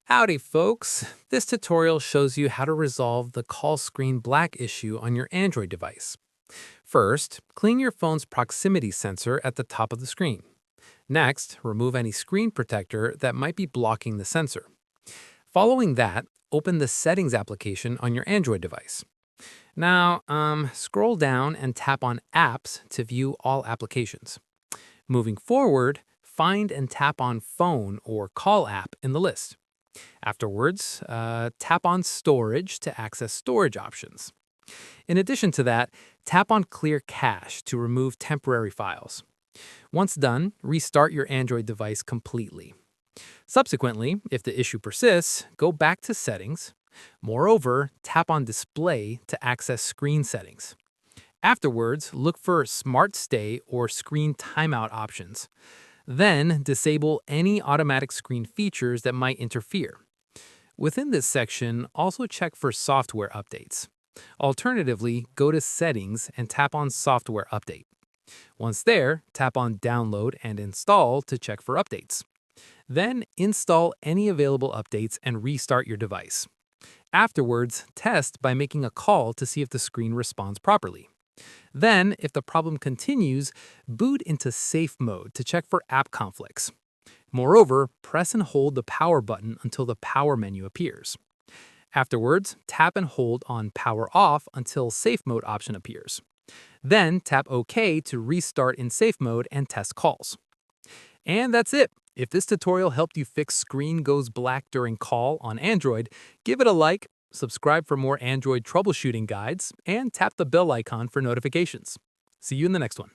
Howdy folks! This tutorial shows you how to resolve the call screen black issue on your Android device. First, clean your phone's proximity sensor at the top of the screen. Next, remove any screen protector that might be blocking the sensor. Following that, open the Settings application on your Android device. Now, scroll down and tap on Apps to view all applications. Moving forward, find and tap on Phone or Call app in the list. Afterwards, tap on Storage to access storage options. In addition to that, tap on Clear Cache to remove temporary files. Once done, restart your Android device completely. Subsequently, if the issue persists, go back to Settings. Moreover, tap on Display to access screen settings. Afterwards, look for Smart Stay or Screen Timeout options. Then, disable any automatic screen features that might interfere. Within this section, also check for software updates. Alternatively, go to Settings and tap on Software Update. Once there, tap on Download and Install to check for updates. Then, install any available updates and restart your device. Afterwards, test by making a call to see if the screen responds properly. Then, if the problem continues, boot into safe mode to check for app conflicts. Moreover, press and hold the power button until the power menu appears. Afterwards, tap and hold on power off until safe mode option appears. Then tap OK to restart in safe mode and test calls. And that's it. If this tutorial helped you fix screen goes black during call on Android, give it a like, subscribe for more Android troubleshooting guides, and tap the bell icon for notifications. See you in the next one.